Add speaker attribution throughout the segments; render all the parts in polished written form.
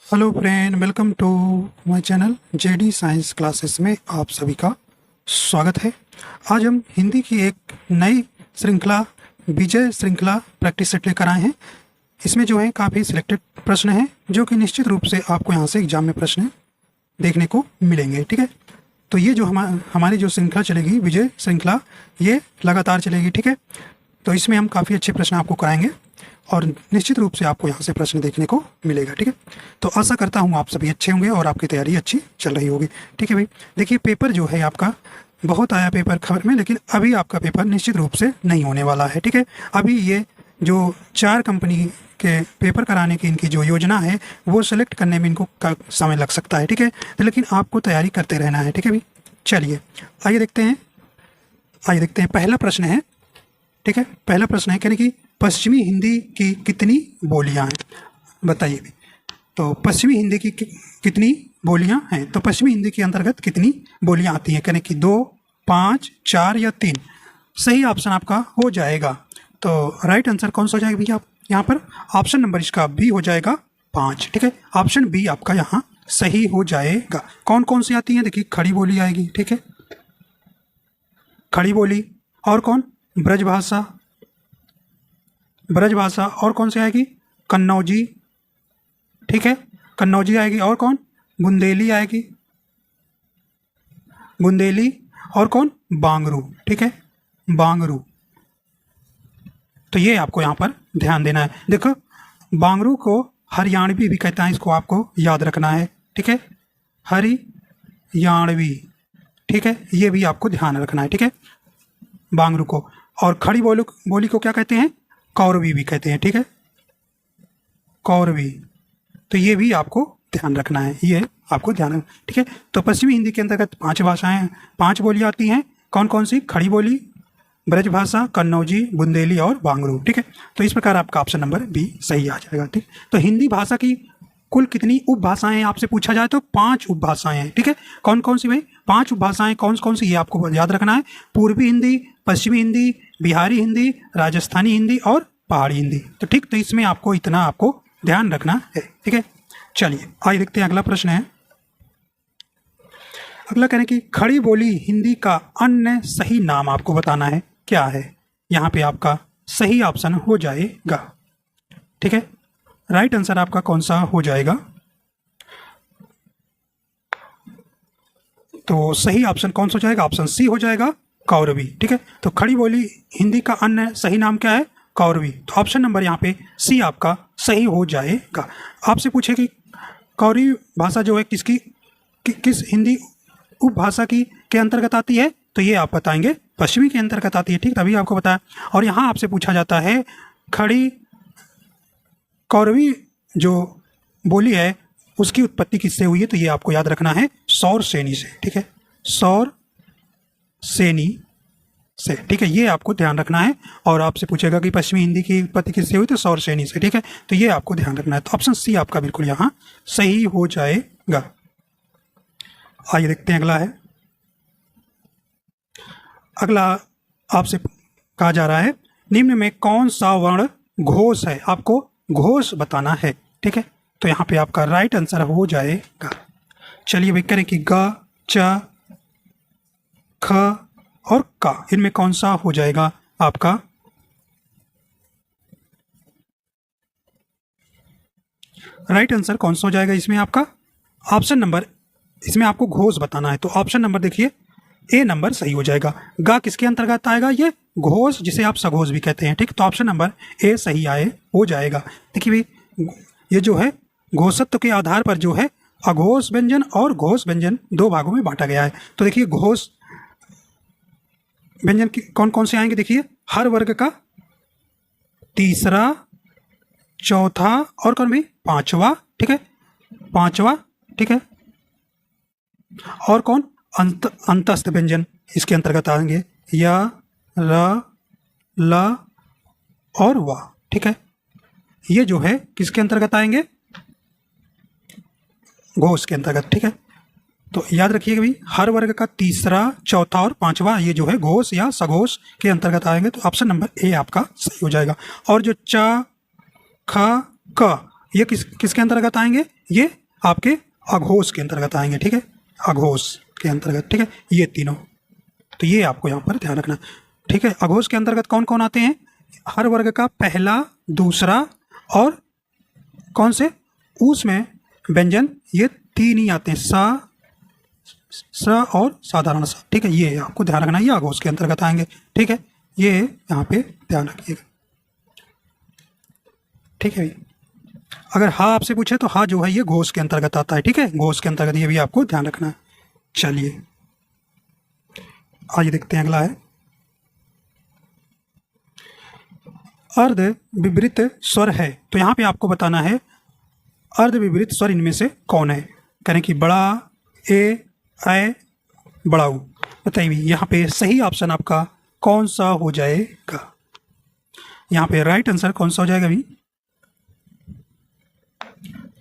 Speaker 1: Hello friend, welcome to my channel JD science classes में आप सभी का स्वागत है। आज हम हिंदी की एक नई श्रृंखला विजय श्रृंखला प्रैक्टिस सेट लेकर आए हैं। इसमें जो है काफ़ी सिलेक्टेड प्रश्न हैं जो कि निश्चित रूप से आपको यहाँ से एग्जाम में प्रश्न देखने को मिलेंगे। ठीक है, तो ये जो हमारी जो श्रृंखला चलेगी विजय श्रृंखला, ये लगातार चलेगी। ठीक है, तो इसमें हम काफ़ी अच्छे प्रश्न आपको कराएंगे और निश्चित रूप से आपको यहाँ से प्रश्न देखने को मिलेगा। ठीक है, तो आशा करता हूँ आप सभी अच्छे होंगे और आपकी तैयारी अच्छी चल रही होगी। ठीक है भाई, देखिए पेपर जो है आपका बहुत आया पेपर खबर में, लेकिन अभी आपका पेपर निश्चित रूप से नहीं होने वाला है। ठीक है, अभी ये जो 4 कंपनी के पेपर कराने की इनकी जो योजना है वो सेलेक्ट करने में इनको समय लग सकता है। ठीक है, तो लेकिन आपको तैयारी करते रहना है। ठीक है भाई, चलिए आइए देखते हैं पहला प्रश्न है। ठीक है, पहला प्रश्न है यानी कि पश्चिमी हिंदी की कितनी बोलियां हैं, बताइए भी। तो पश्चिमी हिंदी की कितनी बोलियां हैं, तो पश्चिमी हिंदी के अंतर्गत कितनी बोलियां आती हैं, यानी कि 2, 5, 4 या 3। सही ऑप्शन आपका हो जाएगा। तो राइट आंसर कौन सा हो जाएगा भैया आप यहाँ पर? ऑप्शन नंबर इसका बी हो जाएगा 5। ठीक है, ऑप्शन बी आपका यहाँ सही हो जाएगा। कौन कौन सी आती हैं? देखिए खड़ी बोली आएगी। ठीक है, खड़ी बोली, और कौन? ब्रजभाषा, ब्रजभाषा, और कौन सी आएगी? कन्नौजी। ठीक है, कन्नौजी आएगी, और कौन? बुंदेली आएगी, बुंदेली, और कौन? बांगरू। ठीक है, बांगरू। तो ये आपको यहाँ पर ध्यान देना है। देखो बांगरू को हरियाणवी भी कहते हैं, इसको आपको याद रखना है। ठीक है, हरियाणवी। ठीक है, ये भी आपको ध्यान रखना है। ठीक है, बांगरू को। और खड़ी बोली को क्या कहते हैं? कौरवी भी कहते हैं। ठीक है, कौरवी। तो ये भी आपको ध्यान रखना है, ये आपको ध्यान। ठीक है, तो पश्चिमी हिंदी के अंतर्गत 5 भाषाएं, 5 बोलियां आती हैं। कौन कौन सी? खड़ी बोली, ब्रजभाषा, कन्नौजी, बुंदेली और बांगरू। ठीक है, तो इस प्रकार आपका ऑप्शन नंबर बी सही आ जाएगा। ठीक, तो हिंदी भाषा की कुल कितनी उपभाषाएं आपसे पूछा जाए तो 5 उपभाषाएं हैं। ठीक है, कौन कौन सी भाई? 5 उपभाषाएं कौन कौन सी, ये आपको याद रखना है। पूर्वी हिंदी, पश्चिमी हिंदी, बिहारी हिंदी, राजस्थानी हिंदी और पहाड़ी हिंदी। तो ठीक, तो इसमें आपको इतना आपको ध्यान रखना है। ठीक है, चलिए आइए देखते हैं अगला प्रश्न है। अगला कहने की खड़ी बोली हिंदी का अन्य सही नाम आपको बताना है, क्या है? यहाँ पे आपका सही ऑप्शन हो जाएगा। ठीक है, राइट आंसर आपका कौन सा हो जाएगा? तो सही ऑप्शन कौन सा हो जाएगा? ऑप्शन सी हो जाएगा, कौरवी। ठीक है, तो खड़ी बोली हिंदी का अन्य सही नाम क्या है? कौरवी। तो ऑप्शन नंबर यहाँ पे सी आपका सही हो जाएगा। आपसे पूछे कि कौरवी भाषा जो है किस हिंदी उपभाषा के अंतर्गत आती है, तो ये आप बताएंगे पश्चिमी के अंतर्गत आती है। ठीक, तभी आपको बताया। और यहाँ आपसे पूछा जाता है खड़ी कौरवी जो बोली है उसकी उत्पत्ति किससे हुई है, तो ये आपको याद रखना है सौर सेनी से। ठीक है, सौर सेनी से। ठीक है, ये आपको ध्यान रखना है। और आपसे पूछेगा कि पश्चिमी हिंदी की उत्पत्ति किससे हुई, तो सौर सेनी से। ठीक है, तो ये आपको ध्यान रखना है। तो ऑप्शन सी आपका बिल्कुल यहाँ सही हो जाएगा। आइए देखते हैं अगला है। अगला आपसे कहा जा रहा है निम्न में कौन सा वर्ण घोष है, आपको घोष बताना है। ठीक है, तो यहाँ पे आपका राइट आंसर हो जाएगा। चलिए भाई करें कि ग, च, ख और का, इनमें कौन सा हो जाएगा आपका? राइट आंसर कौन सा हो जाएगा इसमें आपका? ऑप्शन नंबर, इसमें आपको घोष बताना है तो ऑप्शन नंबर देखिए ए नंबर सही हो जाएगा। गा किसके अंतर्गत आएगा? ये घोष, जिसे आप सघोष भी कहते हैं। ठीक, तो ऑप्शन नंबर ए सही हो जाएगा। देखिए भाई ये जो है घोषत्व के आधार पर जो है अघोष व्यंजन और घोष व्यंजन 2 भागों में बांटा गया है। तो देखिए घोष व्यंजन कौन कौन से आएंगे? देखिए हर वर्ग का तीसरा, चौथा और कौन भी? 5वां। ठीक है, 5वां। ठीक है, और कौन? अंतस्थ व्यंजन इसके अंतर्गत आएंगे, या, र, ल और वा। ठीक है, ये जो है किसके अंतर्गत आएंगे? घोष के अंतर्गत। ठीक है, तो याद रखिएगा भाई हर वर्ग का तीसरा, चौथा और 5वां ये जो है घोष या सघोष के अंतर्गत आएंगे। तो ऑप्शन नंबर ए आपका सही हो जाएगा। और जो च, ख, क ये किसके अंतर्गत आएंगे? ये आपके अघोष के अंतर्गत आएंगे, ठीक है, अघोष के अंतर्गत, ठीक है, ये तीनों। तो ये आपको यहाँ पर ध्यान रखना, ठीक है। अघोष के अंतर्गत कौन कौन आते हैं? हर वर्ग का पहला, दूसरा और कौन से उसमें व्यंजन, ये तीन ही आते हैं, स और साधारण सा, ठीक है। ये आपको ध्यान रखना, ये अघोष के अंतर्गत आएंगे, ठीक है। ये यहाँ पे ध्यान रखिएगा, ठीक है भाई। अगर हाँ आपसे पूछे तो हाँ जो है ये घोष के अंतर्गत आता है, ठीक है, घोष के अंतर्गत, ये भी आपको ध्यान रखना है। चलिए आइए देखते हैं, अगला है अर्ध विवृत स्वर है। तो यहाँ पे आपको बताना है अर्ध विवृत स्वर इनमें से कौन है। करें कि बड़ा ए, बड़ा ऊ, बताइए यहाँ पे सही ऑप्शन आपका कौन सा हो जाएगा? यहाँ पे राइट आंसर कौन सा हो जाएगा अभी?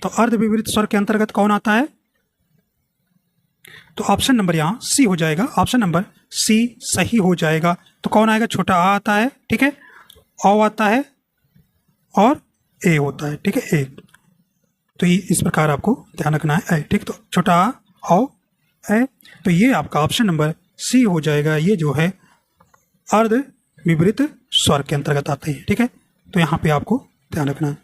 Speaker 1: तो अर्ध विवृत स्वर के अंतर्गत कौन आता है? तो ऑप्शन नंबर यहाँ सी हो जाएगा, ऑप्शन नंबर सी सही हो जाएगा। तो कौन आएगा? छोटा आ आता है, ठीक है, औ आता है और ए होता है, ठीक है, ए। तो ये इस प्रकार आपको ध्यान रखना है, ए, ठीक। तो छोटा आ, औ, ए, तो ये आपका ऑप्शन नंबर सी हो जाएगा। ये जो है अर्ध विवृत स्वर के अंतर्गत आते हैं, ठीक है। तो यहाँ पे आपको ध्यान रखना है।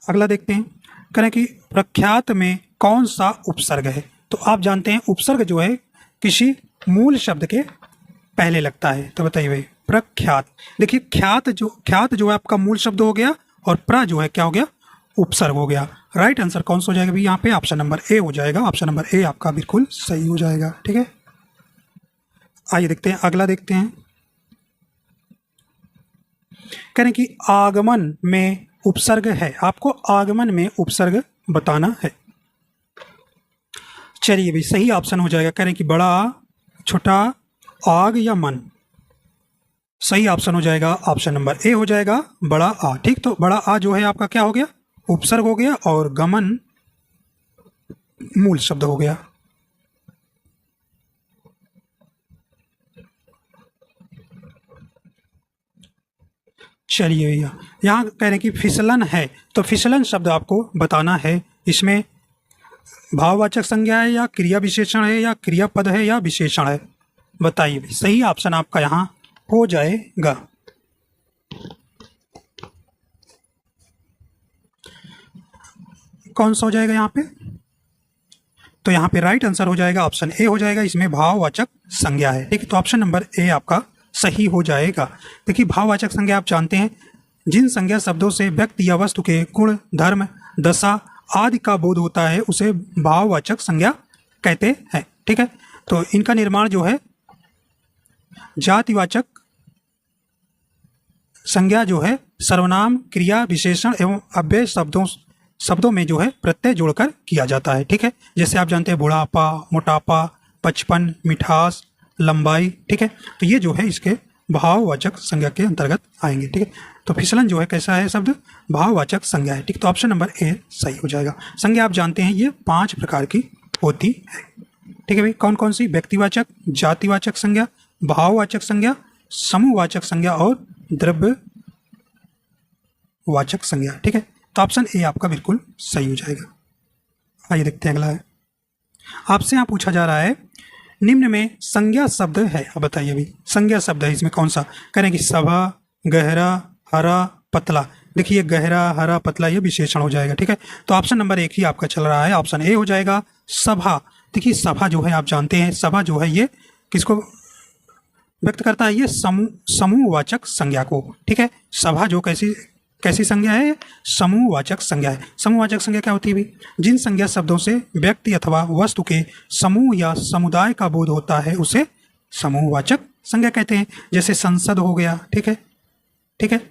Speaker 1: अगला देखते हैं, करें कि प्रख्यात में कौन सा उपसर्ग है? तो आप जानते हैं उपसर्ग जो है किसी मूल शब्द के पहले लगता है। तो बताइए भाई, प्रख्यात, देखिए ख्यात जो है आपका मूल शब्द हो गया और प्र जो है क्या हो गया? उपसर्ग हो गया। राइट आंसर कौन सा हो जाएगा भाई? यहाँ पे ऑप्शन नंबर ए हो जाएगा, ऑप्शन नंबर ए आपका बिल्कुल सही हो जाएगा, ठीक है। आइए देखते हैं, अगला देखते हैं, करें कि आगमन में उपसर्ग है। आपको आगमन में उपसर्ग बताना है। चलिए भाई सही ऑप्शन हो जाएगा, करें कि बड़ा, छोटा, आग या मन। सही ऑप्शन हो जाएगा, ऑप्शन नंबर ए हो जाएगा, बड़ा आ, ठीक। तो बड़ा आ जो है आपका क्या हो गया? उपसर्ग हो गया और गमन मूल शब्द हो गया। चलिए भैया, यहाँ कह रहे हैं कि फिसलन है। तो फिसलन शब्द आपको बताना है, इसमें भाववाचक संज्ञा है या क्रिया विशेषण है या क्रियापद है या विशेषण है? बताइए भाई, सही ऑप्शन आपका यहाँ हो जाएगा। कौन सा हो जाएगा यहाँ पे? तो यहाँ पे राइट आंसर हो जाएगा, ऑप्शन ए हो जाएगा, इसमें भाववाचक संज्ञा है, ठीक है। तो ऑप्शन नंबर ए आपका सही हो जाएगा। देखिए भाववाचक संज्ञा आप जानते हैं, जिन संज्ञा शब्दों से व्यक्ति या वस्तु के गुण, धर्म, दशा आदि का बोध होता है उसे भाववाचक संज्ञा कहते हैं, ठीक है। तो इनका निर्माण जो है जातिवाचक संज्ञा जो है सर्वनाम, क्रिया, विशेषण एवं अव्यय शब्दों में जो है प्रत्यय जोड़कर किया जाता है, ठीक है। जैसे आप जानते हैं बुढ़ापा, मोटापा, बचपन, मिठास, लंबाई, ठीक है। तो ये जो है इसके भाववाचक संज्ञा के अंतर्गत आएंगे, ठीक है। तो फिसलन जो है कैसा है शब्द? भाववाचक संज्ञा है, ठीक। तो ऑप्शन नंबर ए सही हो जाएगा। संज्ञा आप जानते हैं ये 5 प्रकार की होती है, ठीक है भाई। कौन कौन सी? व्यक्तिवाचक, जातिवाचक संज्ञा, भाववाचक संज्ञा, समूहवाचक संज्ञा और द्रव्यवाचक संज्ञा, ठीक है। तो ऑप्शन ए आपका बिल्कुल सही हो जाएगा। आइए देखते हैं अगला है, आपसे यहाँ पूछा जा रहा है निम्न में संज्ञा शब्द है। अब बताइए भाई संज्ञा शब्द है इसमें कौन सा? करें कि सभा, गहरा, हरा, पतला। देखिए गहरा, हरा, पतला ये विशेषण हो जाएगा, ठीक है। तो ऑप्शन नंबर 1 ही आपका चल रहा है, ऑप्शन ए हो जाएगा, सभा। देखिए सभा जो है आप जानते हैं, सभा जो है ये किसको व्यक्त करता है? ये समूहवाचक संज्ञा को, ठीक है। सभा जो कैसी संज्ञा है? समूहवाचक संज्ञा है। समूहवाचक संज्ञा क्या होती है भाई? जिन संज्ञा शब्दों से व्यक्ति अथवा वस्तु के समूह या समुदाय का बोध होता है उसे समूहवाचक संज्ञा कहते हैं। जैसे संसद हो गया, ठीक है, ठीक है,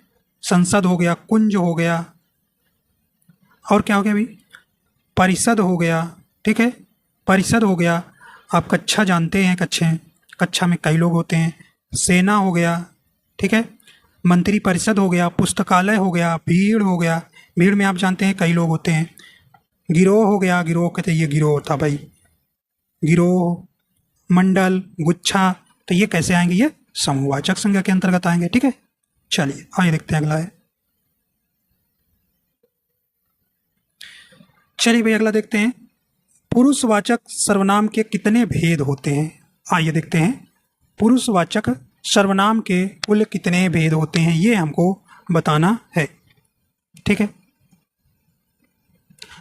Speaker 1: संसद हो गया, कुंज हो गया, और क्या हो गया भाई? परिषद हो गया, ठीक है, परिषद हो गया। आप कक्षा जानते हैं, कक्षा में कई लोग होते हैं। सेना हो गया, ठीक है, मंत्री परिषद हो गया, पुस्तकालय हो गया, भीड़ हो गया, भीड़ में आप जानते हैं कई लोग होते हैं। गिरोह हो गया, गिरोह कहते हैं, ये गिरोह था भाई, गिरोह, मंडल, गुच्छा, तो ये कैसे आएंगे? ये समूहवाचक संज्ञा के अंतर्गत आएंगे। ठीक है, चलिए आइए देखते हैं अगला है। चलिए भाई अगला देखते हैं, पुरुषवाचक सर्वनाम के कितने भेद होते हैं। आइए देखते हैं, पुरुषवाचक सर्वनाम के कुल कितने भेद होते हैं, ये हमको बताना है। ठीक है,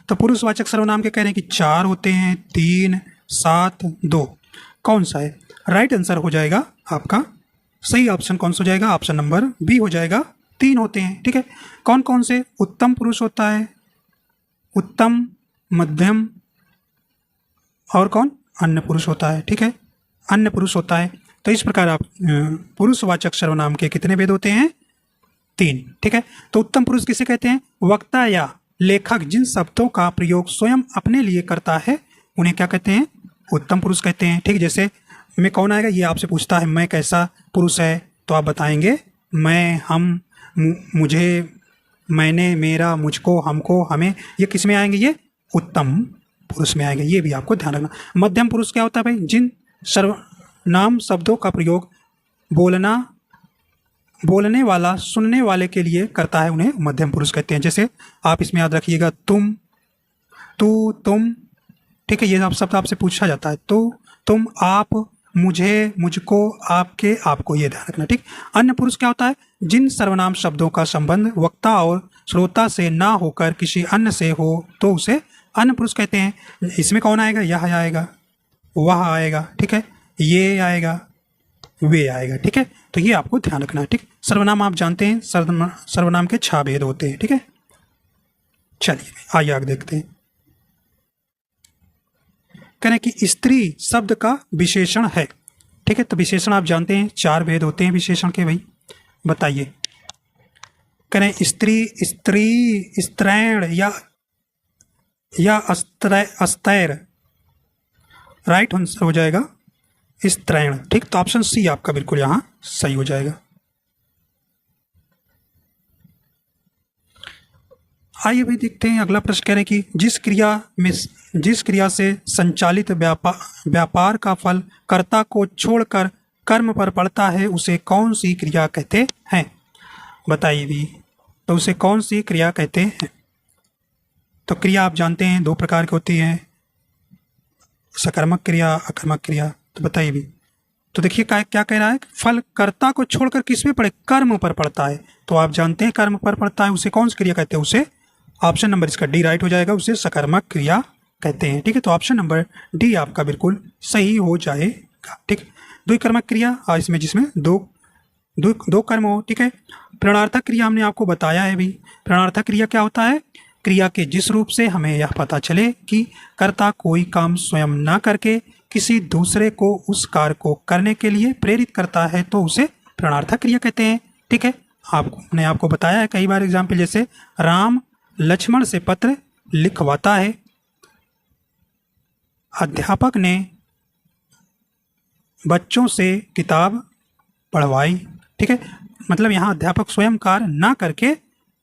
Speaker 1: तो पुरुषवाचक सर्वनाम के कह रहे हैं कि 4 होते हैं, 3, 7, 2। कौन सा है? राइट आंसर हो जाएगा आपका, सही ऑप्शन कौन सा हो जाएगा? ऑप्शन नंबर बी हो जाएगा, 3 होते हैं। ठीक है, कौन कौन से? उत्तम पुरुष होता है, उत्तम, मध्यम और कौन? अन्य पुरुष होता है। ठीक है, अन्य पुरुष होता है। तो इस प्रकार आप पुरुषवाचक सर्वनाम के कितने भेद होते हैं? 3। ठीक है, तो उत्तम पुरुष किसे कहते हैं? वक्ता या लेखक जिन शब्दों का प्रयोग स्वयं अपने लिए करता है उन्हें क्या कहते हैं? उत्तम पुरुष कहते हैं। ठीक, जैसे मैं कौन आएगा, ये आपसे पूछता है मैं कैसा पुरुष है, तो आप बताएंगे मैं, हम, मुझे, मैंने, मेरा, मुझको, हमको, हमें। ये किस में आएंगे? ये उत्तम पुरुष में आएंगे। ये भी आपको ध्यान रखना। मध्यम पुरुष क्या होता है भाई? जिन सर्वनाम शब्दों का प्रयोग बोलने वाला सुनने वाले के लिए करता है उन्हें मध्यम पुरुष कहते हैं। जैसे आप इसमें याद रखिएगा, तुम, तू, तुम। ठीक है, ये सब शब्द आपसे पूछा जाता है, तो, तुम, आप, मुझे, मुझको, आपके, आपको, ये ध्यान रखना। ठीक, अन्य पुरुष क्या होता है? जिन सर्वनाम शब्दों का संबंध वक्ता और श्रोता से ना होकर किसी अन्य से हो तो उसे अन्य पुरुष कहते हैं। इसमें कौन आएगा? यह आएगा, वह आएगा, ठीक है, ये आएगा, वे आएगा। ठीक है, तो ये आपको ध्यान रखना है। ठीक, सर्वनाम आप जानते हैं, सर्वनाम के 6 भेद होते हैं। ठीक है, चलिए आइए आगे देखते हैं। कह रहे कि स्त्री शब्द का विशेषण है। ठीक है, तो विशेषण आप जानते हैं, 4 भेद होते हैं विशेषण के। भाई बताइए, कह रहे स्त्री, स्त्री, स्त्रैण या अस्त्रैर। राइट आंसर हो जाएगा स्त्रैण। ठीक, तो ऑप्शन सी आपका बिल्कुल यहाँ सही हो जाएगा। आइए भाई देखते हैं अगला प्रश्न। कह रहे कि जिस क्रिया से संचालित व्यापार का फल कर्ता को छोड़कर कर्म पर पड़ता है उसे कौन सी क्रिया कहते हैं? बताइए भी, तो उसे कौन सी क्रिया कहते हैं? तो क्रिया आप जानते हैं 2 प्रकार की होती है, सकर्मक क्रिया, अकर्मक क्रिया। तो बताइए भी, तो देखिए क्या कह रहा है? फल कर्ता को छोड़कर किस पे पड़े? कर्म पर पड़ता है। तो आप जानते हैं कर्म पर पड़ता है, उसे कौन सी क्रिया कहते हैं? उसे ऑप्शन नंबर इसका डी राइट हो जाएगा, उसे सकर्मक क्रिया कहते हैं। ठीक है, तो ऑप्शन नंबर डी आपका बिल्कुल सही हो जाएगा। ठीक, द्विकर्मक क्रिया इसमें जिसमें दो कर्म हो। ठीक है, प्रणर्थक क्रिया हमने आपको बताया है भी। प्रणर्थक क्रिया क्या होता है? क्रिया के जिस रूप से हमें यह पता चले कि कर्ता कोई काम स्वयं ना करके किसी दूसरे को उस कार्य को करने के लिए प्रेरित करता है तो उसे प्रणर्थक क्रिया कहते हैं। ठीक है, मैंने आपको बताया है कई बार एग्जाम्पल, जैसे राम लक्ष्मण से पत्र लिखवाता है, अध्यापक ने बच्चों से किताब पढ़वाई। ठीक है, मतलब यहाँ अध्यापक स्वयं कार्य ना करके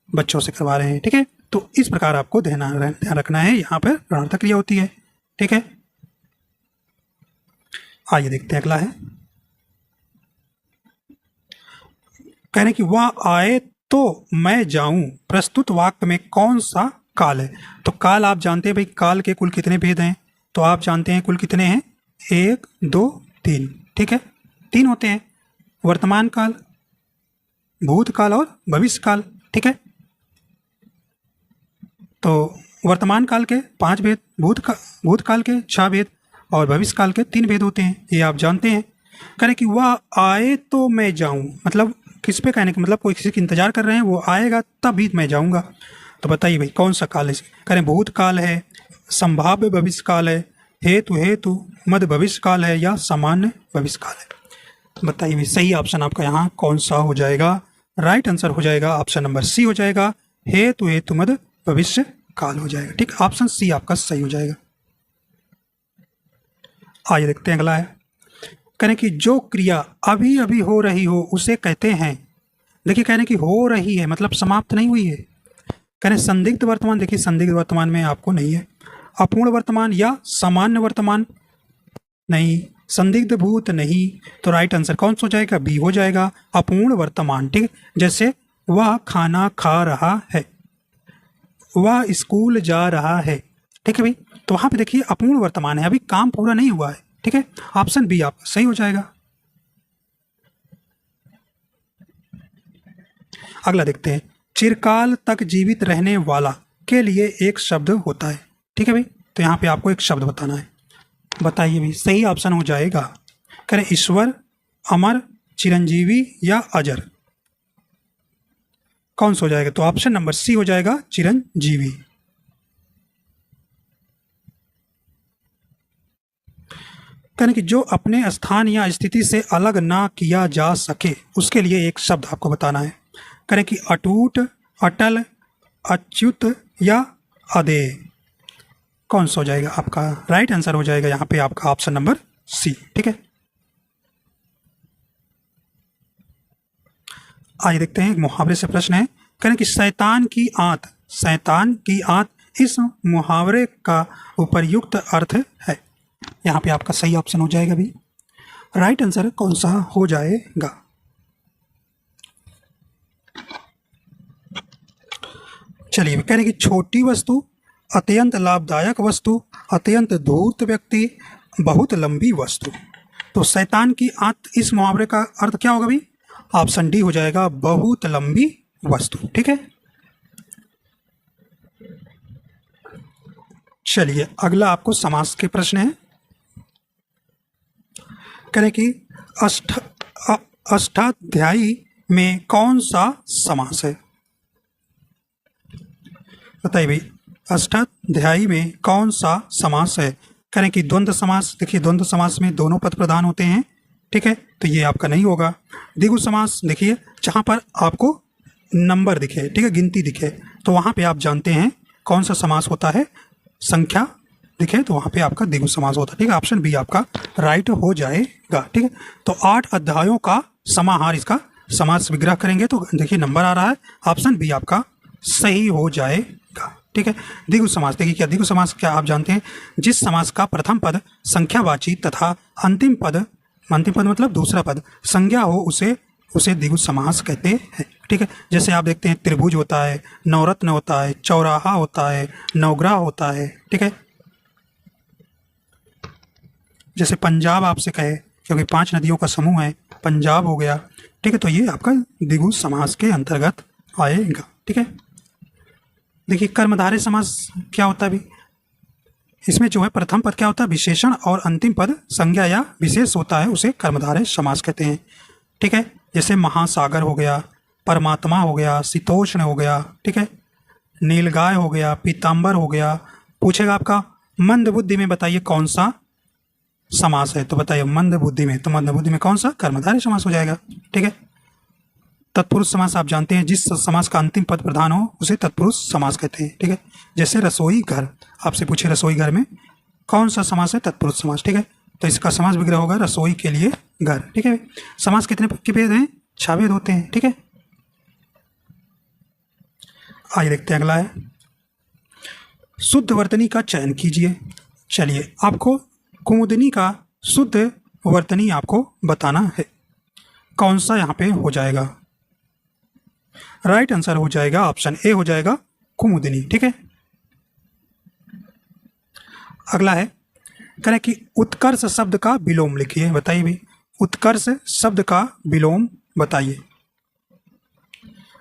Speaker 1: बच्चों से करवा रहे हैं। ठीक है, तो इस प्रकार आपको ध्यान रखना है, यहाँ पर प्रणर्थक क्रिया होती है। ठीक है, आइए देखते हैं अगला है। कह रहे कि वह आए तो मैं जाऊं, प्रस्तुत वाक्य में कौन सा काल है? तो काल आप जानते हैं भाई, काल के कुल कितने भेद हैं? तो आप जानते हैं कुल कितने हैं? 1, 2, 3। ठीक है, 3 होते हैं, वर्तमान काल, भूतकाल और भविष्य काल। ठीक है, तो वर्तमान काल के 5 भेद, भूतकाल के 6 भेद और भविष्य काल के 3 भेद होते हैं, ये आप जानते हैं। करें कि वह आए तो मैं जाऊं, मतलब किस पे कहने का मतलब कोई किसी का इंतजार कर रहे हैं, वो आएगा तभी मैं जाऊंगा। तो बताइए भाई कौन सा काल है? करें भूतकाल है, संभाव्य भविष्य काल है, हेतु मध्य भविष्य काल है या सामान्य भविष्य काल है? बताइए भाई सही ऑप्शन आपका यहाँ कौन सा हो जाएगा? राइट आंसर हो जाएगा ऑप्शन नंबर सी हो जाएगा, हेतु मध्य भविष्य काल हो जाएगा। ठीक, ऑप्शन सी आपका सही हो जाएगा। आइए देखते हैं अगला है। करें कि जो क्रिया अभी अभी हो रही हो उसे कहते हैं, देखिए कह रहे हैं कि हो रही है मतलब समाप्त नहीं हुई है। कह रहे हैं संदिग्ध वर्तमान, देखिए संदिग्ध वर्तमान में आपको नहीं है। अपूर्ण वर्तमान या सामान्य वर्तमान नहीं, संदिग्ध भूत नहीं, तो राइट आंसर कौन सा हो जाएगा? बी हो जाएगा, अपूर्ण वर्तमान। ठीक है, जैसे वह खाना खा रहा है, वह स्कूल जा रहा है। ठीक है भाई, तो वहां पे देखिए अपूर्ण वर्तमान है, अभी काम पूरा नहीं हुआ है। ठीक है, ऑप्शन बी आपका सही हो जाएगा। अगला देखते हैं, चिरकाल तक जीवित रहने वाला के लिए एक शब्द होता है। ठीक है भाई, तो यहाँ पे आपको एक शब्द बताना है, बताइए भाई। सही ऑप्शन हो जाएगा, करें ईश्वर, अमर, चिरंजीवी या अजर, कौन सा हो जाएगा? तो ऑप्शन नंबर सी हो जाएगा, चिरंजीवी। कहने कि जो अपने स्थान या स्थिति से अलग ना किया जा सके उसके लिए एक शब्द आपको बताना है। करें कि अटूट, अटल, अच्युत या अदेय, कौन सा हो जाएगा आपका? राइट आंसर हो जाएगा यहाँ पे आपका ऑप्शन नंबर सी। ठीक है, आइए देखते हैं, एक मुहावरे से प्रश्न है। करें कि शैतान की आंत, शैतान की आंत इस मुहावरे का उपयुक्त अर्थ है। यहाँ पे आपका सही ऑप्शन हो जाएगा भी। राइट आंसर कौन सा हो जाएगा? चलिए, कह रहे कि छोटी वस्तु, अत्यंत लाभदायक वस्तु, अत्यंत धूर्त व्यक्ति, बहुत लंबी वस्तु। तो शैतान की आंत इस मुहावरे का अर्थ क्या होगा भाई? ऑप्शन डी हो जाएगा, बहुत लंबी वस्तु। ठीक है, चलिए अगला आपको समास के प्रश्न है। करें कि अष्टाध्यायी में कौन सा समास है? बताइए भाई, अष्टाध्यायी में कौन सा समास है? करें कि द्वंद्व समास। देखिए द्वंद्व समास में दोनों पद प्रधान होते हैं। ठीक है, तो ये आपका नहीं होगा। द्विगु समास देखिए, जहाँ पर आपको नंबर दिखे, ठीक है, गिनती दिखे, तो वहाँ पे आप जानते हैं कौन सा समास होता है। संख्या दिखे तो वहाँ पे आपका द्विगु समास होता है। ठीक है, ऑप्शन बी आपका राइट हो जाएगा। ठीक है, तो 8 अध्यायों का समाहार, इसका समास विग्रह करेंगे तो देखिए नंबर आ रहा है, ऑप्शन बी आपका सही हो जाएगा। ठीक है, द्विगु समास देखिए, क्या द्विगु समास क्या आप जानते हैं? जिस समास का प्रथम पद संख्यावाची तथा अंतिम पद मतलब दूसरा पद संज्ञा हो उसे द्विगु समास कहते हैं। ठीक है, जैसे आप देखते हैं त्रिभुज होता है, नवरत्न होता है, चौराहा होता है, नवग्रह होता है। ठीक है, जैसे पंजाब आपसे कहे, क्योंकि 5 नदियों का समूह है, पंजाब हो गया। ठीक है, तो ये आपका द्विगु समास के अंतर्गत आएगा। ठीक है, देखिए कर्मधारय समास क्या होता है भी? इसमें जो है प्रथम पद क्या होता है? विशेषण, और अंतिम पद संज्ञा या विशेष होता है, उसे कर्मधारय समास कहते हैं। ठीक है, जैसे महासागर हो गया, परमात्मा हो गया, शीतोष्ण हो गया। ठीक है, नीलगाय हो गया, पीताम्बर हो गया। पूछेगा आपका मंद बुद्धि में बताइए कौन सा समास है, तो बताइए मंद बुद्धि में, तो मंद बुद्धि में कौन सा? कर्मधारय समास हो जाएगा। ठीक है, तत्पुरुष समास आप जानते हैं, जिस समास का अंतिम पद प्रधान हो उसे तत्पुरुष समास कहते हैं। ठीक है, जैसे रसोई घर, आपसे पूछे रसोई घर में कौन सा समास है? तत्पुरुष समास। ठीक है, तो इसका समास विग्रह होगा रसोई के लिए घर। ठीक है, समास कितने के भेद हैं? 6 भेद होते हैं। ठीक है, आइए देखते हैं अगला है, शुद्ध वर्तनी का चयन कीजिए। चलिए, आपको कुमुदनी का शुद्ध वर्तनी आपको बताना है, कौन सा यहाँ पे हो जाएगा? राइट आंसर हो जाएगा ऑप्शन ए हो जाएगा, कुमुदनी। ठीक है, अगला है, करें कि उत्कर्ष शब्द का विलोम लिखिए। बताइए भी, उत्कर्ष शब्द का विलोम बताइए।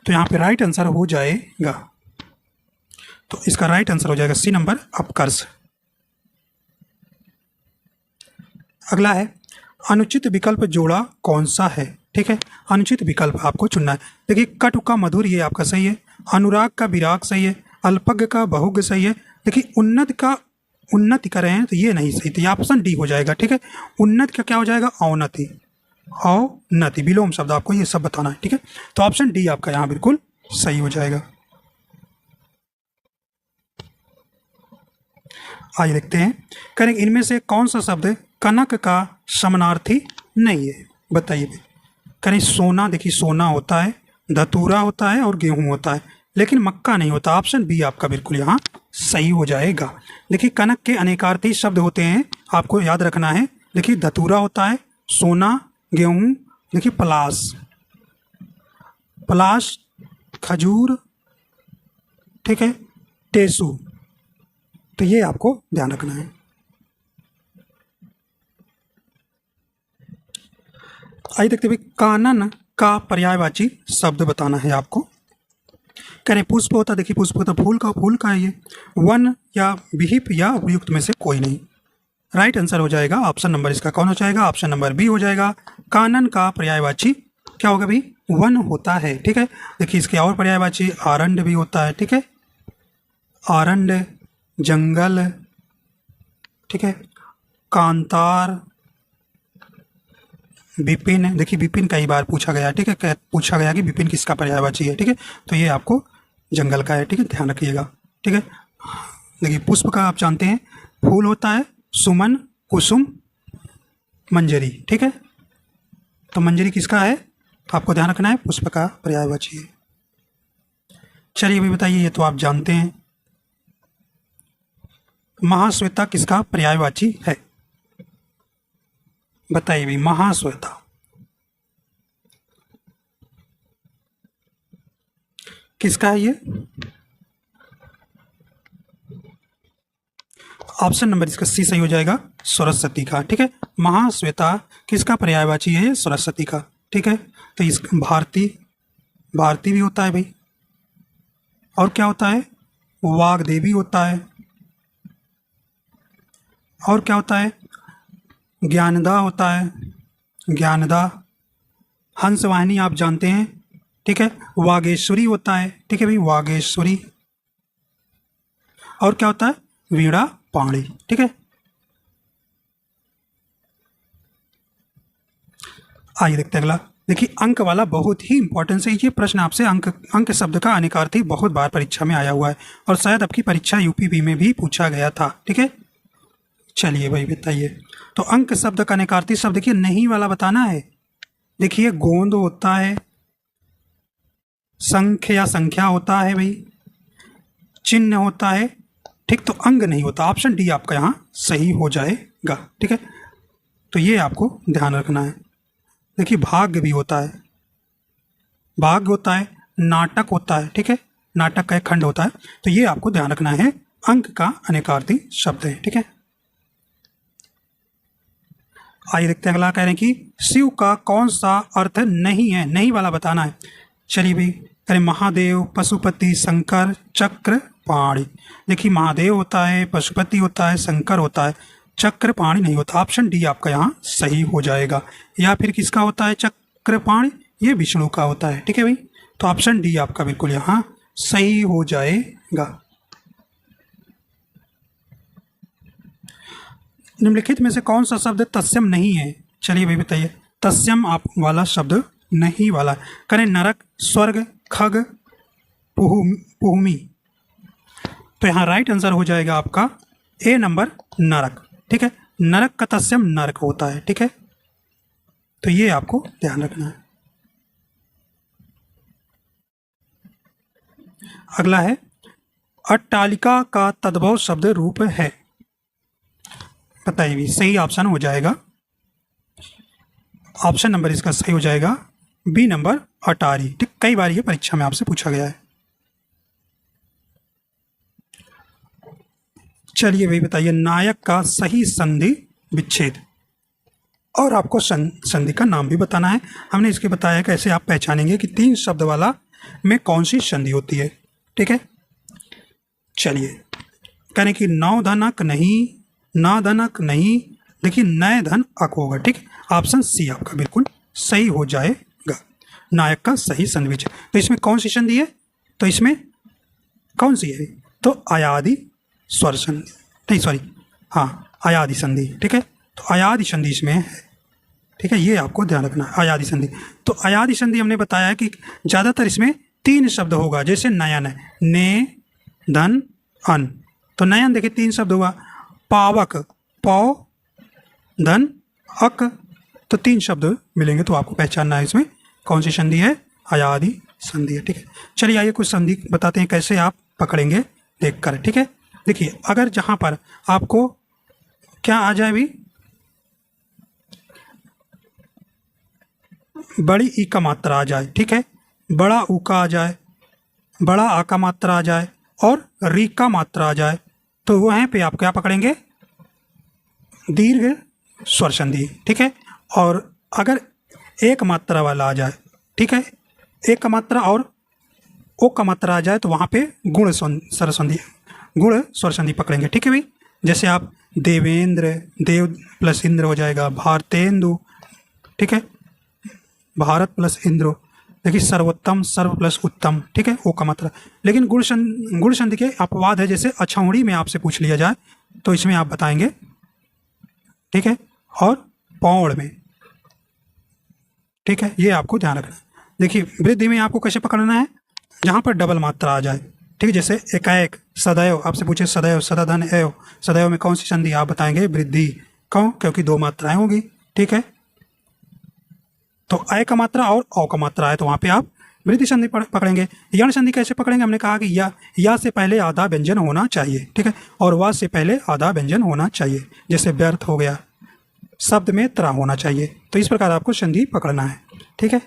Speaker 1: तो यहाँ पे राइट आंसर हो जाएगा, तो इसका राइट आंसर हो जाएगा सी नंबर, अपकर्ष। अगला है, अनुचित विकल्प जोड़ा कौन सा है? ठीक है, अनुचित विकल्प आपको चुनना है। देखिए कटु का मधुर ये आपका सही है, अनुराग का विराग सही है, अल्पज्ञ का बहुज्ञ सही है। देखिए उन्नत का उन्नति कर रहे हैं तो ये नहीं सही, तो ये ऑप्शन डी हो जाएगा। ठीक है, उन्नत का क्या हो जाएगा? अवनति, अवनति, विलोम शब्द आपको ये सब बताना है। ठीक है, तो ऑप्शन डी आपका यहाँ बिल्कुल सही हो जाएगा। आइए देखते हैं, करेंगे इनमें से कौन सा शब्द कनक का समानार्थी नहीं है? बताइए। करें सोना, देखिए सोना होता है, धतूरा होता है और गेहूं होता है, लेकिन मक्का नहीं होता। ऑप्शन बी आपका बिल्कुल यहाँ सही हो जाएगा। देखिए कनक के अनेकार्थी शब्द होते हैं, आपको याद रखना है। देखिए धतूरा होता है, सोना, गेहूं, देखिए पलाश, पलाश, खजूर, ठीक है, टेसू। तो ये आपको ध्यान रखना है। आइए देखते हुए कानन का पर्यायवाची शब्द बताना है आपको। कह रहे पुष्प होता, देखिए पुष्प होता फूल का है ये। वन या विहिप या उपयुक्त में से कोई नहीं। राइट आंसर हो जाएगा ऑप्शन नंबर, इसका कौन हो जाएगा? ऑप्शन नंबर बी हो जाएगा। कानन का पर्यायवाची क्या होगा भाई? वन होता है, ठीक है। देखिए इसके और पर्यायवाची आरंड भी होता है, ठीक है, आरंड, जंगल, ठीक है, कांतार, विपिन। देखिए विपिन कई बार पूछा गया, ठीक है, पूछा गया कि विपिन किसका पर्यायवाची है, ठीक है, तो ये आपको जंगल का है, ठीक है, ध्यान रखिएगा, ठीक है। देखिए पुष्प का आप जानते हैं फूल होता है, सुमन, कुसुम, मंजरी, ठीक है, तो मंजरी किसका है? आपको ध्यान रखना है, पुष्प का पर्यायवाची है। चलिए अभी बताइए, ये तो आप जानते हैं। महाश्वेता किसका पर्यायवाची है? बताइए भाई, महाश्वेता किसका है ये? ऑप्शन नंबर इसका सी सही हो जाएगा, सरस्वती का, ठीक है। महाश्वेता किसका पर्यायवाची है? सरस्वती का, ठीक है। तो इस भारती, भारती भी होता है भाई, और क्या होता है? वाग्देवी होता है, और क्या होता है? ज्ञानदा होता है, ज्ञानदा। हंसवाहिनी आप जानते हैं, ठीक है, वागेश्वरी होता है, ठीक है भाई, वागेश्वरी। और क्या होता है? वीणा पाणी, ठीक है। आइए देखते हैं अगला। देखिए अंक वाला बहुत ही इंपॉर्टेंट है ये प्रश्न, आपसे अंक शब्द का अनेकार्थी बहुत बार परीक्षा में आया हुआ है, और शायद आपकी परीक्षा यूपीपी में भी पूछा गया था, ठीक है। चलिए भाई बताइए, तो अंक शब्द का अनेकार्थी शब्द, देखिए नहीं वाला बताना है। देखिए गोंद होता है, संख्य या संख्या होता है भाई, चिन्ह होता है, ठीक, तो अंग नहीं होता। ऑप्शन डी आपका यहाँ सही हो जाएगा, ठीक है, तो ये आपको ध्यान रखना है। देखिए भाग्य भी होता है, भाग्य होता है, नाटक होता है, ठीक है, नाटक का एक खंड होता है, तो ये आपको ध्यान रखना है, अंक का अनेकार्थी शब्द है, ठीक है। आइए देखते हैं अगला। कह रहे हैं कि शिव का कौन सा अर्थ नहीं है? नहीं वाला बताना है। चलिए भाई, करें महादेव, पशुपति, शंकर, चक्र, पाणी। देखिए महादेव होता है, पशुपति होता है, शंकर होता है, चक्र पाणी नहीं होता। ऑप्शन डी आपका यहाँ सही हो जाएगा। या फिर किसका होता है चक्र पाणी? ये विष्णु का होता है, ठीक है भाई, तो ऑप्शन डी आपका बिल्कुल यहाँ सही हो जाएगा। निम्नलिखित में से कौन सा शब्द तस्यम नहीं है? चलिए भाई बताइए, तस्यम आप वाला शब्द नहीं वाला। करें नरक, स्वर्ग, खग, पुहुमी। तो यहाँ राइट आंसर हो जाएगा आपका ए नंबर, नरक, ठीक है। नरक का तस्यम नरक होता है, ठीक है, तो ये आपको ध्यान रखना है। अगला है अट्टालिका का तद्भव शब्द रूप है। बताइए भी, सही ऑप्शन हो जाएगा, ऑप्शन नंबर इसका सही हो जाएगा बी नंबर, अटारी, ठीक। कई बार ये परीक्षा में आपसे पूछा गया है। चलिए भाई बताइए, नायक का सही संधि विच्छेद, और आपको संधि का नाम भी बताना है। हमने इसके बताया कैसे आप पहचानेंगे कि तीन शब्द वाला में कौन सी संधि होती है, ठीक है। चलिए कहें कि नौ धनक नहीं, ना धनक नहीं, देखिए नए धन अक होगा, ठीक। ऑप्शन सी आपका बिल्कुल सही हो जाएगा, नायक का सही संधि विच्छेद। तो इसमें कौन सी संधि है? तो इसमें कौन सी है? तो अयादि स्वर संधि, नहीं सॉरी, हाँ अयादि संधि, ठीक है, तो अयादि संधि इसमें है, ठीक है, ये आपको ध्यान रखना है, अयादि संधि। तो अयादि संधि हमने बताया कि ज़्यादातर इसमें तीन शब्द होगा, जैसे नयन है, ने, धन, अन, तो नयन देखिए तीन शब्द हुआ, पावक, पौ, धन, अक, तो तीन शब्द मिलेंगे, तो आपको पहचानना है इसमें कौन सी संधि है, अयादि संधि है, ठीक है। चलिए आइए कुछ संधि बताते हैं कैसे आप पकड़ेंगे देखकर, ठीक है। देखिए अगर जहाँ पर आपको क्या आ जाए भी, बड़ी ई का मात्रा आ जाए, ठीक है, बड़ा ऊ का आ जाए, बड़ा आ का मात्रा आ जाए और री का मात्रा आ जाए, तो वहाँ पे आप क्या पकड़ेंगे, दीर्घ स्वर संधि, ठीक है। और अगर एक मात्रा वाला आ जाए, ठीक है, एक का मात्रा और ओ का मात्रा आ जाए, तो वहाँ पे गुण स्वर संधि, गुण स्वर संधि पकड़ेंगे, ठीक है भाई। जैसे आप देवेंद्र, देव प्लस इंद्र हो जाएगा, भारतेंदु, ठीक है, भारत प्लस इंद्र, देखिए सर्वोत्तम, सर्व प्लस उत्तम, ठीक है, ओ का मात्रा। लेकिन गुण संधि के अपवाद है, जैसे अछौड़ी में आपसे पूछ लिया जाए तो इसमें आप बताएंगे, ठीक है, और पौड़ में, ठीक है, ये आपको ध्यान रखना है। देखिए वृद्धि में आपको कैसे पकड़ना है, जहाँ पर डबल मात्रा आ जाए, ठीक है, जैसे एकाएक, सदैव, आपसे पूछे सदैव, सदाधन एव, सदैव में कौन सी संधि, आप बताएंगे वृद्धि, क्यों, क्योंकि दो मात्राएं होगी, ठीक है। तो अय का मात्रा और औ का मात्रा है, तो वहाँ पे आप वृद्धि संधि पकड़ेंगे। यण संधि कैसे पकड़ेंगे, हमने कहा कि या से पहले आधा व्यंजन होना चाहिए, ठीक है, और वा से पहले आधा व्यंजन होना चाहिए, जैसे व्यर्थ हो गया, शब्द में त्र होना चाहिए, तो इस प्रकार आपको संधि पकड़ना है, ठीक है।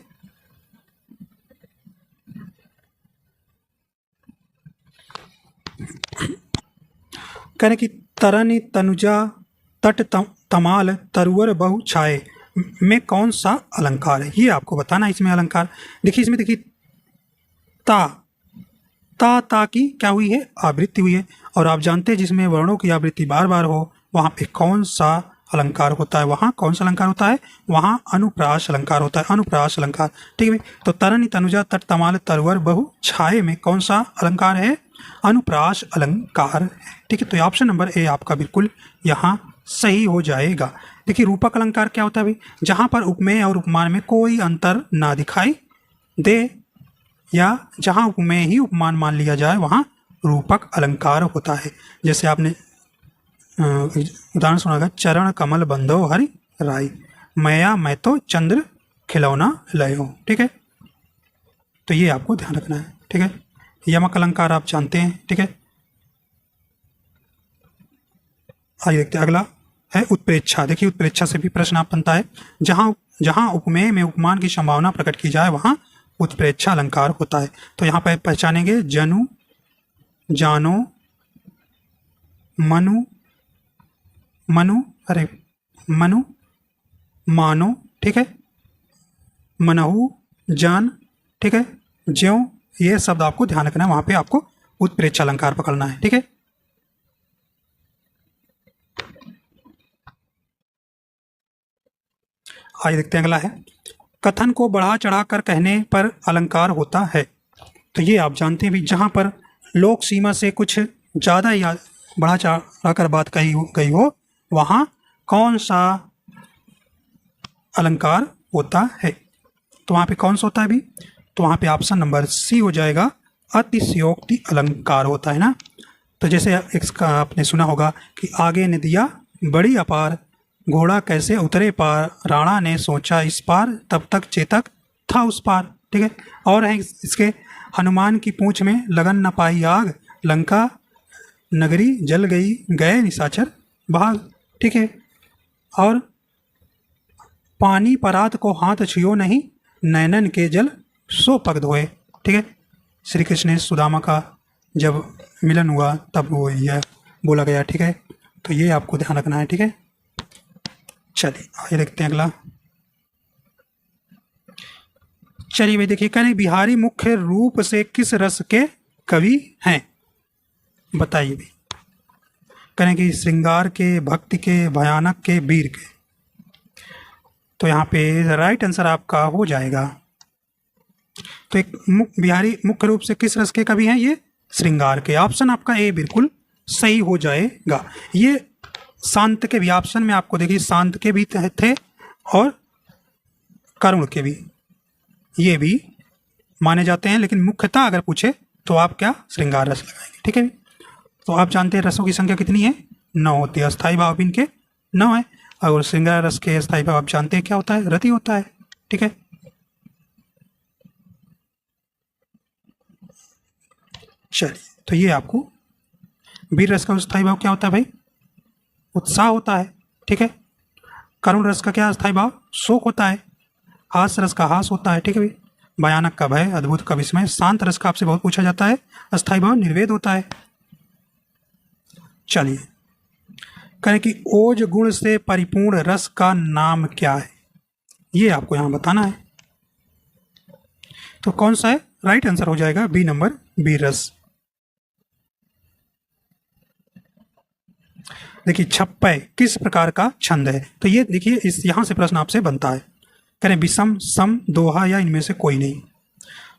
Speaker 1: कहने की तरनी तनुजा तट तमाल तरुवर बहु छाए में कौन सा अलंकार है, ये आपको बताना है। इसमें अलंकार देखिए, इसमें देखिए ता की क्या हुई है, आवृत्ति हुई है, और आप जानते हैं जिसमें वर्णों की आवृत्ति बार बार हो वहाँ पे कौन सा अलंकार होता है, वहाँ कौन सा अलंकार होता है, वहाँ अनुप्रास अलंकार होता है, अनुप्रास अलंकार, ठीक है। तो तरनी तनुजा तट तमाल तरुवर बहु छाए में कौन सा अलंकार है, अनुप्रास अलंकार है, ठीक है। तो ऑप्शन नंबर ए आपका बिल्कुल यहाँ सही हो जाएगा। देखिए रूपक अलंकार क्या होता है भाई, जहाँ पर उपमेय और उपमान में कोई अंतर ना दिखाई दे, या जहाँ उपमेय ही उपमान मान लिया जाए वहाँ रूपक अलंकार होता है। जैसे आपने उदाहरण सुना होगा, चरण कमल बंधो हरि राय, मैया मैं तो चंद्र खिलौना लयो, ठीक है। तो ये आपको ध्यान रखना है, ठीक है। यमक अलंकार आप जानते हैं, ठीक है। आइए देखते हैं, अगला है उत्प्रेक्षा। देखिए उत्प्रेक्षा से भी प्रश्न आप बनता है, जहाँ उपमेय में उपमान की संभावना प्रकट की जाए वहाँ उत्प्रेक्षा अलंकार होता है। तो यहाँ पर पहचानेंगे जनु, जानो, मनु, मनु, मानो, ठीक है, मनहु, जान, ठीक है, ज्यों, ये शब्द आपको ध्यान रखना है, वहाँ पे आपको उत्प्रेक्षा अलंकार पकड़ना है, ठीक है। आइए देखते हैं, अगला है कथन को बढ़ा चढ़ा कर कहने पर अलंकार होता है। तो ये आप जानते हैं भी, जहाँ पर लोक सीमा से कुछ ज़्यादा या बढ़ा चढ़ा कर बात कही गई हो वहाँ कौन सा अलंकार होता है, तो वहाँ पे कौन सा होता है भी, तो वहाँ पे ऑप्शन नंबर सी हो जाएगा, अतिशयोक्ति अलंकार होता है ना। तो जैसे इसका आपने सुना होगा कि आगे नदियाँ बड़ी अपार, घोड़ा कैसे उतरे पार, राणा ने सोचा इस पार, तब तक चेतक था उस पार, ठीक है। और है इसके, हनुमान की पूंछ में लगन न पाई आग, लंका नगरी जल गई, गए निशाचर भाग, ठीक है। और पानी परात को हाथ छुओ नहीं, नैनन के जल सो पग धोए, ठीक है। श्री कृष्ण ने सुदामा का जब मिलन हुआ तब वो यह बोला गया, ठीक है। तो ये आपको ध्यान रखना है, ठीक है। चलिए आइए देखते हैं अगला। चलिए भाई देखिए, कहने बिहारी मुख्य रूप से किस रस के कवि हैं, बताइए भाई। कहने कि श्रृंगार के, भक्ति के, भयानक के, वीर के। तो यहाँ पे राइट आंसर आपका हो जाएगा। तो एक बिहारी मुख्य रूप से किस रस के कवि हैं, ये श्रृंगार के। ऑप्शन आपका ए बिल्कुल सही हो जाएगा। ये शांत के भी ऑप्शन में आपको देखिए, शांत के भी थे और करुण के भी, ये भी माने जाते हैं, लेकिन मुख्यतः अगर पूछे तो आप क्या, श्रृंगार रस लगाएंगे, ठीक है। तो आप जानते हैं रसों की संख्या कितनी है, 9 होती है। अस्थाई भाव भी इनके 9 है, और श्रृंगार रस के अस्थाई भाव आप जानते हैं क्या होता है, रति होता है, ठीक है। चलिए, तो ये आपको वीर रस का अस्थाई भाव क्या होता है भाई, उत्साह होता है, ठीक है। करुण रस का क्या अस्थाई भाव, शोक होता है। हास रस का हास होता है, ठीक है भाई। भयानक का भय, अद्भुत का विस्मय। शांत रस का आपसे बहुत पूछा जाता है। अस्थायी भाव निर्वेद होता है। चलिए कहें कि ओज गुण से परिपूर्ण रस का नाम क्या है, ये आपको यहां बताना है। तो कौन सा है? राइट आंसर हो जाएगा बी नंबर, बी रस। देखिए छप्पय किस प्रकार का छंद है? तो ये देखिए इस यहां से प्रश्न आपसे बनता है। करें विषम, सम, दोहा या इनमें से कोई नहीं।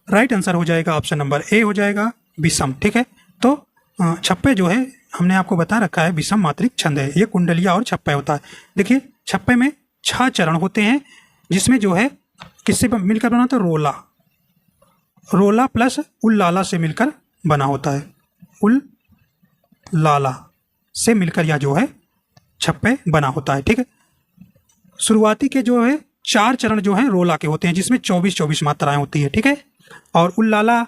Speaker 1: राइट आंसर हो जाएगा ऑप्शन नंबर ए हो जाएगा, विषम। ठीक है, तो छप्पे जो है हमने आपको बता रखा है विषम मात्रिक छंद है। ये कुंडलिया और छप्पे होता है। देखिए छप्पे में 6 चरण होते हैं, जिसमें जो है किससे मिलकर बना होता है? रोला। रोला प्लस उल्लाला से मिलकर बना होता है। उल्लाला से मिलकर यह जो है छप्पे बना होता है। ठीक है, शुरुआती के जो है 4 चरण जो है रोला के होते हैं, जिसमें 24-24 मात्राएं होती है। ठीक है, और उल्लाला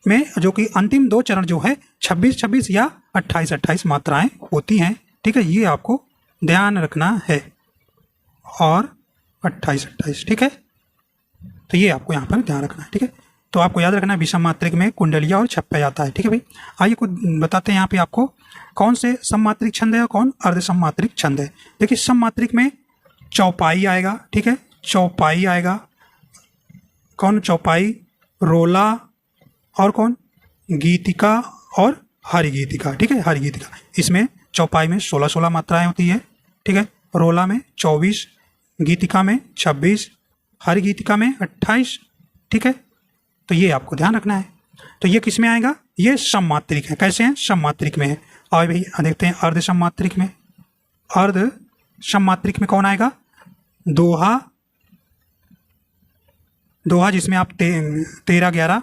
Speaker 1: में जो कि अंतिम 2 चरण जो है 26-26 या 28-28 मात्राएं होती हैं। ठीक है, ये आपको ध्यान रखना है। और 28-28, ठीक है, तो ये आपको यहाँ पर ध्यान रखना है। ठीक है, तो आपको याद रखना है विषम मात्रिक में कुंडलिया और छप्पे आता है। ठीक है भाई, आइए कुछ बताते हैं यहाँ पे आपको कौन से सममात्रिक छंद है और कौन अर्ध सममात्रिक छंद है। देखिए सममात्रिक में चौपाई आएगा। ठीक है, चौपाई आएगा। कौन? चौपाई, रोला और कौन? गीतिका और हरिगीतिका। ठीक है, हरिगीतिका। इसमें चौपाई में 16-16 मात्राएं होती है। ठीक है, रोला में 24, गीतिका में 26, हरिगीतिका में 28। ठीक है, तो ये आपको ध्यान रखना है। तो ये किस में आएगा? ये सममात्रिक है। कैसे हैं? सममात्रिक में है। और भाई देखते हैं अर्ध सममात्रिक में। अर्ध सममात्रिक में कौन आएगा? दोहा। दोहा जिसमें आप 13-11,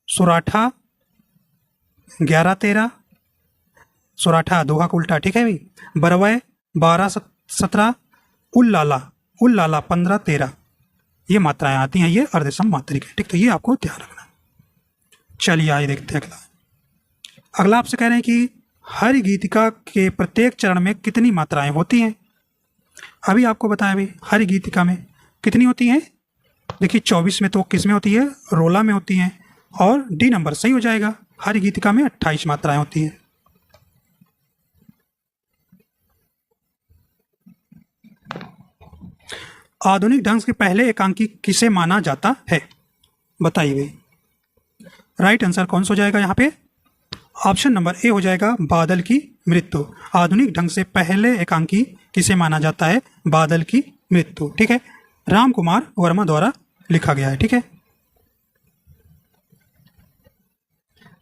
Speaker 1: सुराठा 11-13, सुराठा दोहा का उल्टा। ठीक है भाई, बरवय 12-17, उल्लाला, उल्लाला 15-13, ये मात्राएं आती हैं। ये अर्ध सममात्रिक है। ठीक, तो ये आपको ध्यान रखना है। चलिए आइए देखते हैं अगला। अगला आपसे कह रहे हैं कि हरि गीतिका के प्रत्येक चरण में कितनी मात्राएं होती हैं। अभी आपको बताया भाई हरि गीतिका में कितनी होती हैं। देखिए 24 में तो किस में होती है? रोला में होती हैं। और डी नंबर सही हो जाएगा। हरि गीतिका में 28 मात्राएं होती हैं। आधुनिक ढंग के पहले एकांकी किसे माना जाता है? बताइए भाई। राइट आंसर कौन सा हो जाएगा यहाँ पे? ऑप्शन नंबर ए हो जाएगा, बादल की मृत्यु। आधुनिक ढंग से पहले एकांकी किसे माना जाता है? बादल की मृत्यु। ठीक है, राम कुमार वर्मा द्वारा लिखा गया है। ठीक है,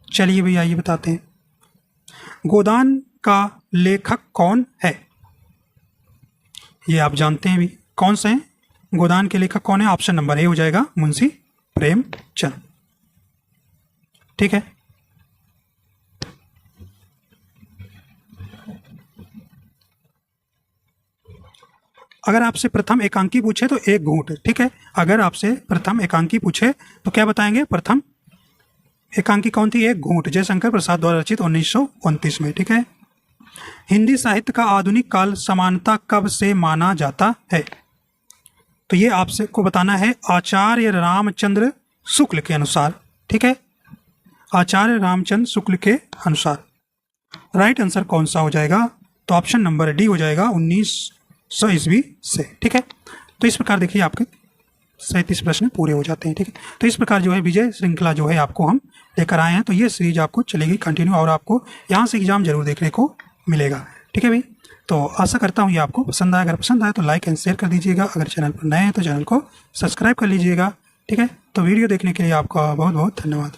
Speaker 1: चलिए भैया ये बताते हैं गोदान का लेखक कौन है। ये आप जानते हैं भी कौन से हैं। गोदान के लेखक कौन है? ऑप्शन नंबर ए हो जाएगा, मुंशी प्रेमचंद। ठीक है, अगर आपसे प्रथम एकांकी पूछे तो एक घूंट। ठीक है, अगर आपसे प्रथम एकांकी पूछे तो क्या बताएंगे? प्रथम एकांकी कौन थी? एक घूंट, जयशंकर प्रसाद द्वारा रचित 1929 में। ठीक है, हिंदी साहित्य का आधुनिक काल समानता कब से माना जाता है? तो ये आपसे को बताना है आचार्य रामचंद्र शुक्ल के अनुसार। ठीक है, आचार्य रामचंद्र शुक्ल के अनुसार। राइट आंसर कौन सा हो जाएगा? तो ऑप्शन नंबर डी हो जाएगा, 1900 ईस्वी से। ठीक है, तो इस प्रकार देखिए आपके 37 प्रश्न पूरे हो जाते हैं। ठीक है, तो इस प्रकार जो है विजय श्रृंखला जो है आपको हम लेकर आए हैं। तो ये सीरीज आपको चलेगी कंटिन्यू और आपको यहाँ से एग्जाम जरूर देखने को मिलेगा। ठीक है भाई, तो आशा करता हूँ ये आपको पसंद आया। अगर पसंद आए तो लाइक एंड शेयर कर दीजिएगा। अगर चैनल पर नए हैं तो चैनल को सब्सक्राइब कर लीजिएगा। ठीक है, तो वीडियो देखने के लिए आपका बहुत बहुत धन्यवाद।